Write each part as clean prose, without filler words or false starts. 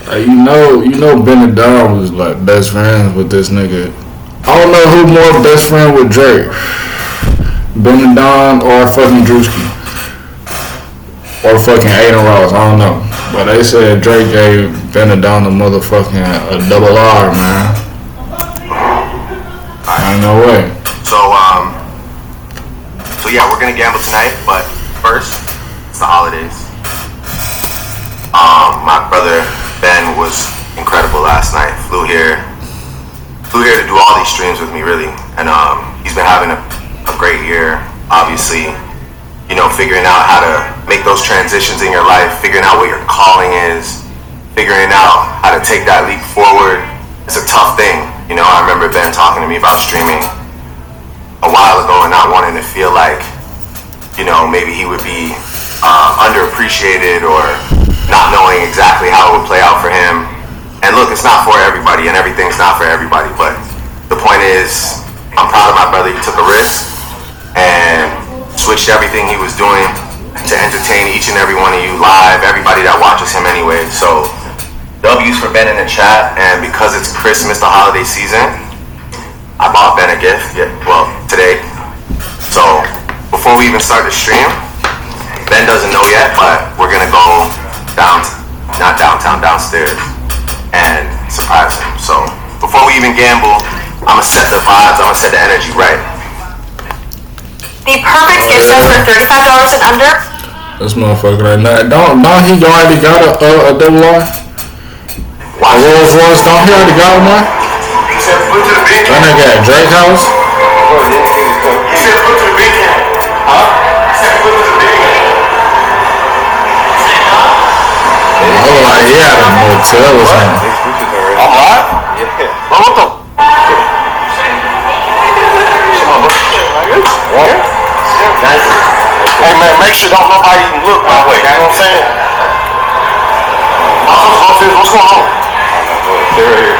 You know, BenDaDonnn was like best friends with this nigga. I don't know who more best friend with Drake, BenDaDonnn or fucking Drewski or fucking Aiden Ross. I don't know, but they said Drake gave BenDaDonnn a motherfucking a double R, man. Ain't no way. So yeah, we're gonna gamble tonight, but first, it's the holidays. My brother Ben was incredible last night. Flew here to do all these streams with me, really, and he's been having a great year. Obviously, you know, figuring out how to make those transitions in your life, figuring out what your calling is, figuring out how to take that leap forward. It's a tough thing, you know. I remember Ben talking to me about streaming a while ago and not wanting to feel like, you know, maybe he would be underappreciated or not knowing exactly how it would play out for him. And look, it's not for everybody and everything's not for everybody, but the point is, I'm proud of my brother. He took a risk and switched everything he was doing to entertain each and every one of you live, everybody that watches him anyway. So W's for Ben in the chat, and because it's Christmas, the holiday season, I bought Ben a gift, today. So before we even start the stream, Ben doesn't know yet, but we're gonna go downstairs and surprise him. So before we even gamble, I'm gonna set the vibes, I'm gonna set the energy right. The perfect gift set for $35 and under. This motherfucker right now. Don't he already got a double R? A Rolls Royce, don't he already got one? That nigga at Drake house? He said put to the big game. Huh? He said put to the big game. Oh, like he had a motel or something. Alright? Yeah. What the? Hey man, make sure don't nobody even look my way. You know what I'm saying? What's going on? They're here.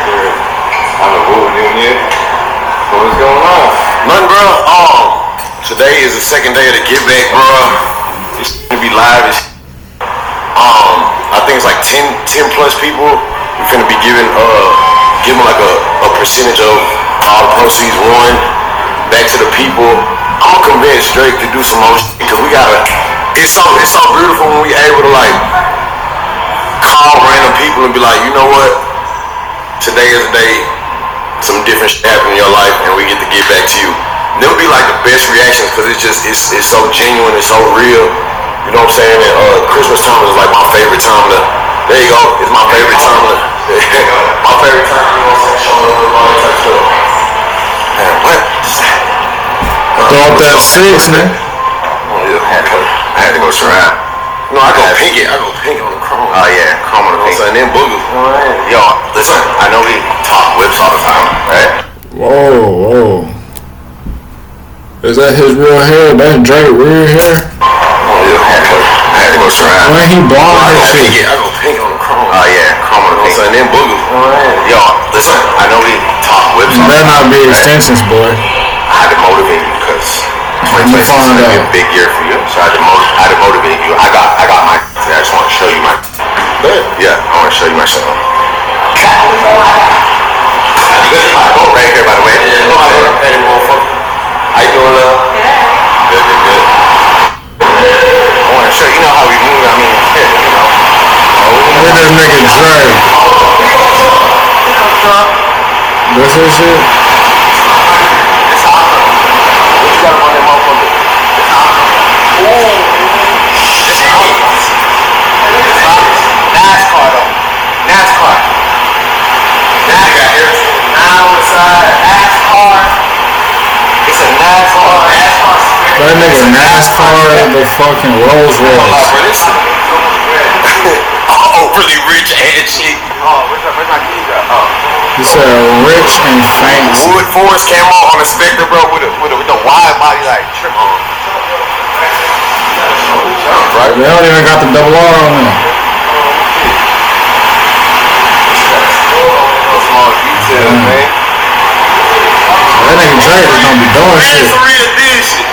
I'm a boo yet. What's going on? Nothing, bro. Today is the second day of the Get Back, bro. It's gonna be live. I think it's like 10 plus people. We're gonna be giving like a percentage of all the proceeds won back to the people. I'm gonna convince Drake to do some more shit because we gotta. It's so beautiful when we able to like call random people and be like, you know what? Today is the day some different shit happened in your life and we get to get back to you. And it'll be like the best reactions because it's so genuine, it's so real. You know what I'm saying? And Christmas time is like my favorite time to. There you go. It's my favorite time to. My favorite time to, you know what I'm saying? Show love, all that type of stuff. Man, what? Throw up that 6, man. I had to go surround. No, I go pink on the chrome. Oh yeah, chrome on the pink. And then boogers. Yo, listen, I know we talk whips all the time, right? Whoa. Is that his real hair? That's Drake real hair? I had to go surround. When he blonde and shit. I go pink on the chrome. Oh yeah, chrome on the pink. And then boogers. Yo, listen, I know we talk whips all the time. Better not be extensions, boy. I had to motivate you because 2026 is going to be a big year for you. So I had to motivate you. I got my. I just want to show you my. Yeah, I want to show you my show. Go right here, by the way. How you doing, love? Good. I want to show you know how we move. I mean, you know. Look at this nigga Drake. This is shit. That nigga NASCAR the fucking Rolls Royce. Really rich and shit. Where's my key drop? He said rich and fancy. Wood Forest camo on the Spectre, bro, with the wide body like trim on. Right? They don't even got the double R on there. Small details, man. That nigga Drake is gonna be doing shit. Mansory edition.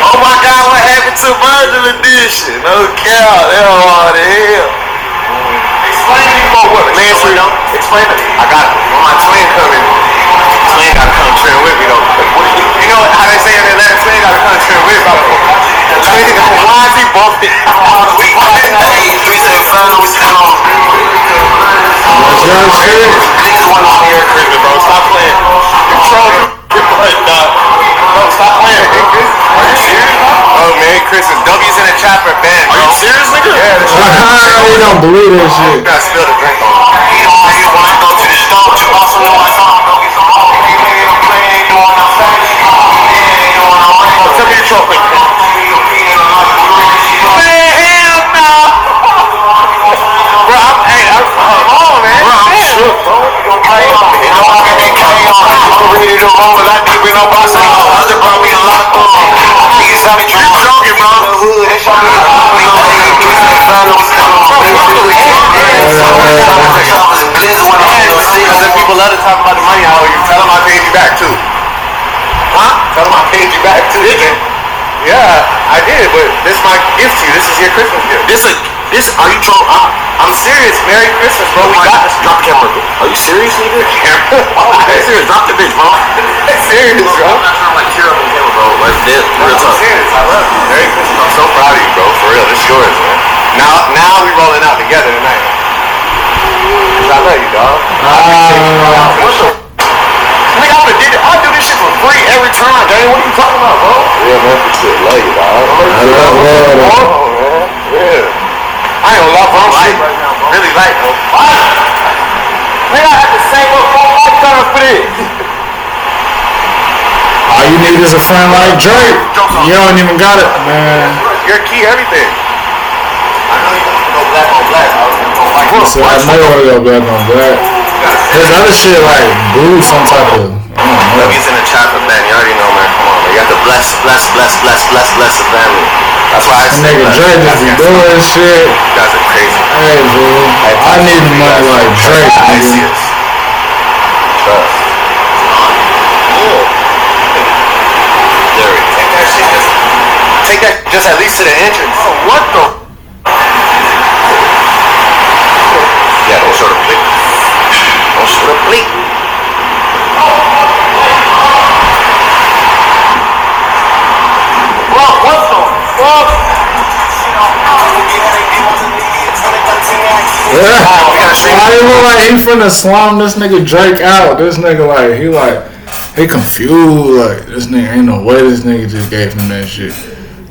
Oh my God, what happened to Virgil edition? No cow, they don't want to hell. Explain to me twin? I got when my twin coming. Twin gotta come trim with me though. You know how they say in Atlanta, twin gotta come trim with me. The twin nigga from Wise, he bumped it. Niggas want to hear Christmas, bro. Stop playing. Control your butt, dog. Bro, stop playing, bro. Are you serious, bro? Oh, man, Christmas. W's in the chopper, Ben. Are you serious, nigga? Yeah, that's right. You don't believe that shit. You gotta spill the drink on him. You want to go to the store, you want some more song, go get some more. Tell me your trophy. People love to talk about the money. How you tell them I paid you back too? Huh? Tell them I paid you back too. Did you? Yeah, I did. But this is my gift to you. This is your Christmas gift. Are you trolling? I'm serious. Merry Christmas, bro. We got this. Drop the camera. Are you serious, nigga? I'm serious. Drop the bitch, bro. Serious, bro. I'm not trying to like cheer up on camera, bro. Like this. Real talk. I'm serious. I love you. Merry Christmas. I'm so proud of you, bro. For real. This is yours, man. Now we rolling out together tonight. Cause I love you, dog. What's up? Nigga, I do this shit for free every time, Dane. What are you talking about, bro? Yeah, man. For shit. Love you, dog. I love you, man. Yeah. I ain't gonna lie, bro. I'm right now, bro. Really light, though. Nigga, I have to save up 4 times for this. All you need is a friend like Drake. You don't even got it, man. Your key, everything. I know you want to go black on black. So I know you want to go black on black. There's other shit like blue, some type of. I don't know. He's in the chopper, man. You already know, man. Come on, man. You have to bless the family. That's why I say, nigga Drake just be doing shit. You guys are crazy. Hey, bro. I need money like Drake. I see us. Trust. Take that just at least to the entrance. Oh, what the? Yeah, don't show the plate. Don't show the plate. Bro, what the fuck? Yeah. I even like he finna slum this nigga Drake out. This nigga he confused. Like this nigga ain't no way this nigga just gave him that shit.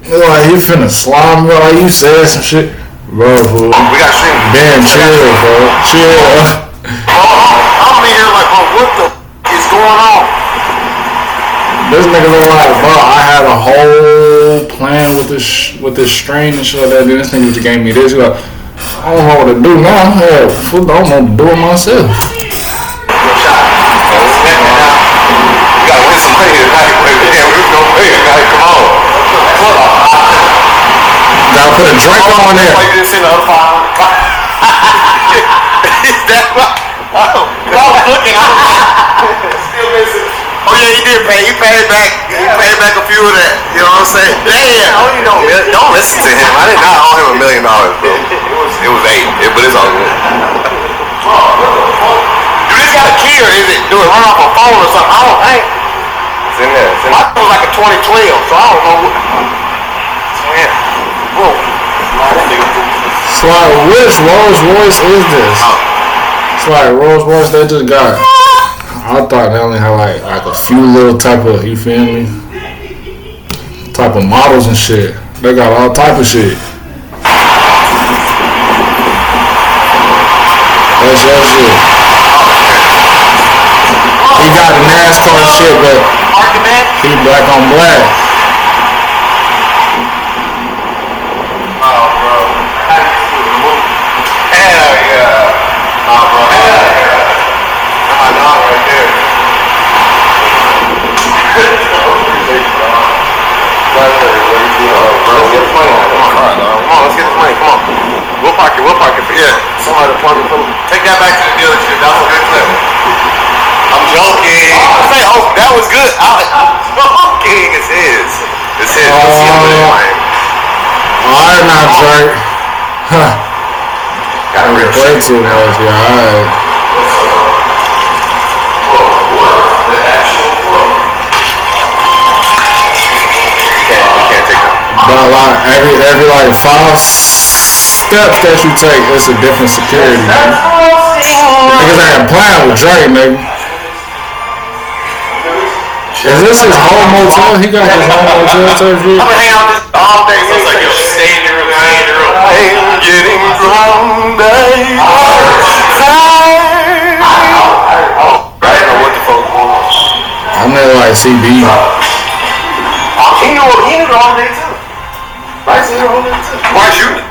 Like he finna slime, bro. Like you said some shit, bro. Fool. We got stream. Damn, chill, bro. Chill. I'm in here like, bro, what the is going on? This nigga look like, bro. I had a whole plan with this string and shit like that. Then this nigga just gave me this. He like, I don't know what to do now. Hell, fool, I don't know what to do it myself. You gotta win some money tonight, baby. Yeah, we gonna pay tonight. Come on. Gotta put a drink on there. Why you didn't send the other 500? Is that what? Oh, I was looking. Still missing. Oh yeah, he did pay. He paid back. He paid back a few of that. You know what I'm saying? Damn. Don't listen to him. I did not owe him $1 million, bro. It was 8. But it's all good. Do this got a key or is it? Do it run off a phone or something? I don't think. It's in there. My phone was like a 2012, so I don't know. Yeah. Whoa. It's like, which Rolls Royce is this? It's like Rolls Royce they just got. I thought they only had like a few little type of, you feel me? Type of models and shit. They got all type of shit. That's your shit. He got the NASCAR shit, but he black on black. Take that back to the dealership. That was a good clip. I'm joking. That was good. I'm joking. It's his. It's his. Alright now, Drake. Huh. Gotta play too much, yeah, alright. every like 5 steps that you take, it's a different security. Niggas ain't playing with Drake, nigga. Is this his home motel? He got his home motel type shit? I'm gonna hang out this all day. It's like, yo, stay in your room, stay in your room. I'm getting drunk, baby. I don't know what the fuck going on. I know like CB. He knew the whole day too. Royce knew the whole day too. Why you?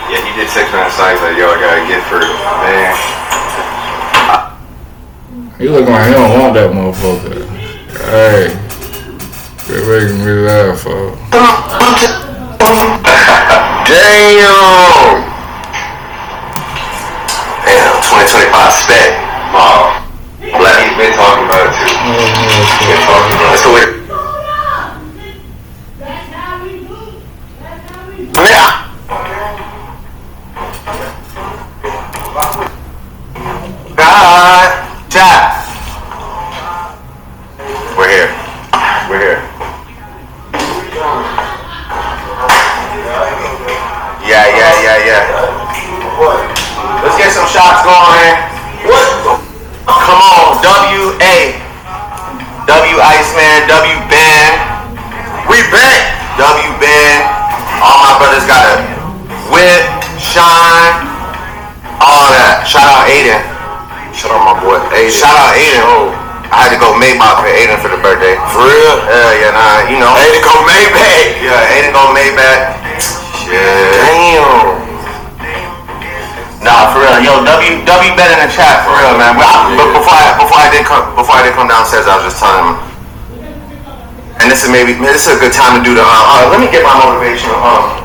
Yeah, he did text me on the side. He's like, yo, I got a gift for man. He look like he don't want that motherfucker. Hey, quit making me laugh, folks. Damn, 2025 spec. Oh, Black, he's been talking about it too. Been talking about it. That's the way. Jack. We're here. We're here. Yeah. Let's get some shots going. What? Come on, W.A. W Iceman, W Ben. We Ben. W Ben. All my brothers got a whip, shine, all that. Shout out Aiden. Shout out my boy Aiden. Shout out Aiden. Oh, I had to go Maybach for Aiden for the birthday. For real? Yeah, nah, you know. Aiden go Maybach. Yeah, Aiden go Maybach. Shit. Damn. Nah, for real. Yo, W bet in the chat, for real, man. But before I did come downstairs, I was just telling him. And this is a good time to do the. Let me get my motivation.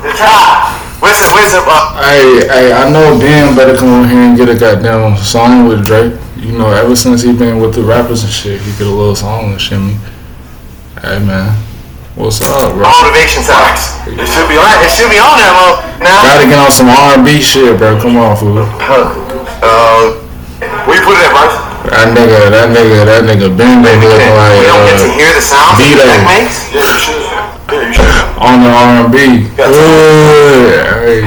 The trap. Where's the? Hey, I know Ben better come on here and get a goddamn song with Drake. You know, ever since he been with the rappers and shit, he get a little song and shimmy. Hey man, what's up, bro? Motivation songs. It should be on. It should be on there, bro. Now. Gotta get on some R&B shit, bro. Come on, fool. Where you put it at, bro? That nigga Ben looking like you don't get to hear the sound that makes? Yeah, you should. Yeah, you should. On the R&B. Hey.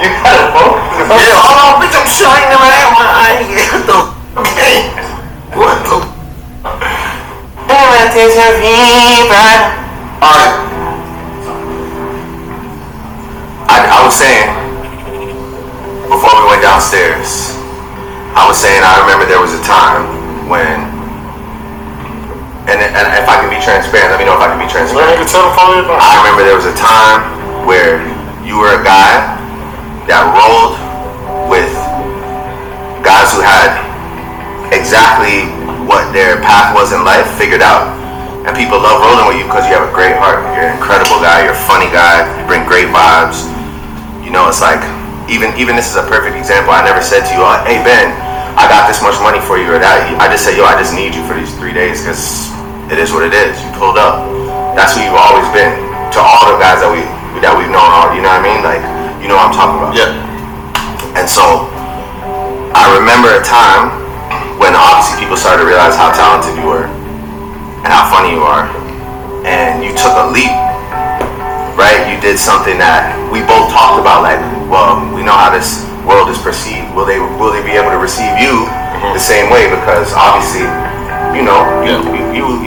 You got it, bro. Yeah, hold on, bitch, I'm showing them out my eye. What the? Alright. I was saying, before we went downstairs, I remember there was a time when, and if I can be transparent, let me know if I can be transparent. I remember there was a time where you were a guy that rolled with guys who had exactly what their path was in life figured out. And people love rolling with you because you have a great heart. You're an incredible guy. You're a funny guy. You bring great vibes. You know, it's like, even this is a perfect example. I never said to you, hey, Ben, I got this much money for you or that. I just said, yo, I just need you for these 3 days because it is what it is. You pulled up. That's who you've always been to all the guys that we've known. You know what I mean? Like, you know what I'm talking about. Yeah. And so, I remember a time when obviously people started to realize how talented you were and how funny you are, and you took a leap, right? You did something that we both talked about, like, well, we know how this world is perceived. Will they be able to receive you the same way? Because obviously, you know, you a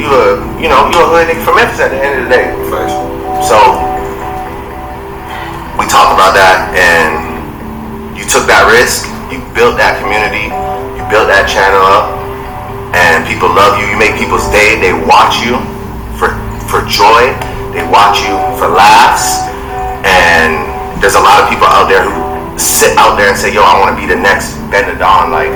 hood nigga from Memphis at the end of the day. So we talked about that, and you took that risk. You built that community. You built that channel up. And people love you. You make people's day. They watch you for joy. They watch you for laughs. And there's a lot of people out there who sit out there and say, yo, I want to be the next BenDaDonnn. Like,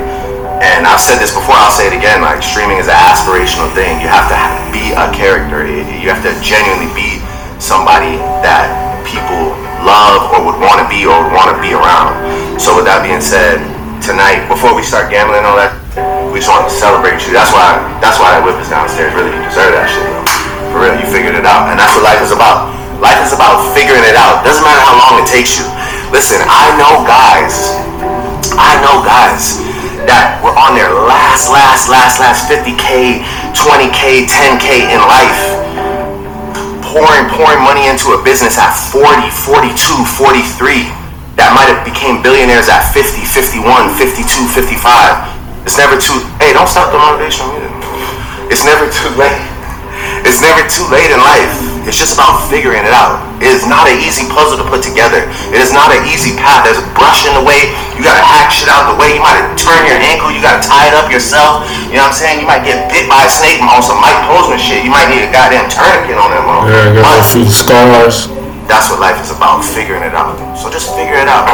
and I've said this before, I'll say it again. Like, streaming is an aspirational thing. You have to be a character. You have to genuinely be somebody that people love or would want to be or would want to be around. So with that being said, tonight, before we start gambling and all that, we just want to celebrate you. That's why that whip is downstairs. Really, you deserve that shit. For real, you figured it out. And that's what life is about. Life is about figuring it out. Doesn't matter how long it takes you. Listen, I know guys that were on their last 50K, 20K, 10K in life. pouring money into a business at 40, 42, 43 that might have became billionaires at 50, 51, 52, 55. It's never too, hey, don't stop the motivation music. It's never too late. It's never too late in life. It's just about figuring it out. It is not an easy puzzle to put together. It is not an easy path. There's a brush in the way. You gotta hack shit out the way. You might turn your ankle. You gotta tie it up yourself. You know what I'm saying? You might get bit by a snake on some Mike Posner shit. You might need a goddamn tourniquet on that motherfucker. Yeah, got a few scars. That's what life is about, figuring it out. So just figure it out.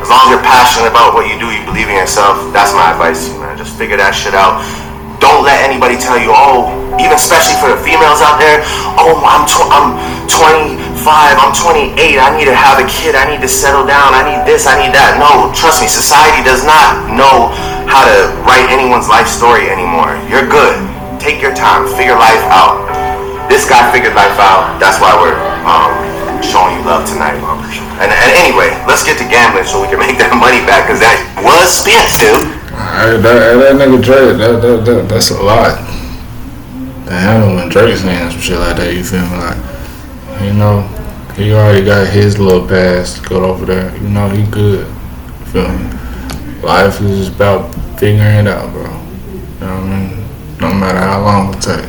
As long as you're passionate about what you do, you believe in yourself, that's my advice to you, man. Just figure that shit out. Don't let anybody tell you, oh, even especially for the females out there, oh, I'm 25, I'm 28, I need to have a kid, I need to settle down, I need this, I need that. No, trust me, society does not know how to write anyone's life story anymore. You're good. Take your time, figure life out. This guy figured life out. That's why we're showing you love tonight. And anyway, let's get to gambling so we can make that money back, because that was spent, dude. That nigga Drake, that's a lot. Damn, when Drake's saying some shit like that, you feel me? Like, you know, he already got his little pass to go over there. You know, he good. You feel me? Life is just about figuring it out, bro. You know what I mean? No matter how long it take.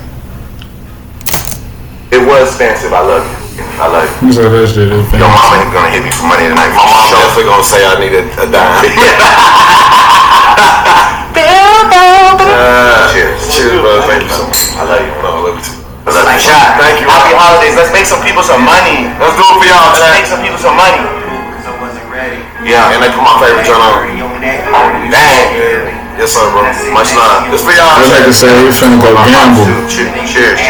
It was expensive. I love you. I love you. So that shit is Your mama ain't gonna hit me for money tonight. My mom Definitely gonna say I needed a dime. Cheers, bro. Thank you so much. I love you. I love you too. I love you. Thank you. Happy holidays. Let's make some people some money. Let's do it for y'all Let's tonight. make some people some money. Yeah. And they put my favorite joint on. Dang. Yes, sir, bro. Much love. It's for y'all. That nigga say he finna go gamble. Cheers.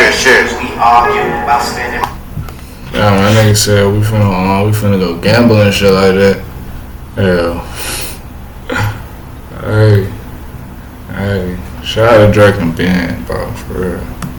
Yeah, my nigga said we finna go gamble and shit like that. Yeah. Hey, shout out to Drake and Ben, bro, for real.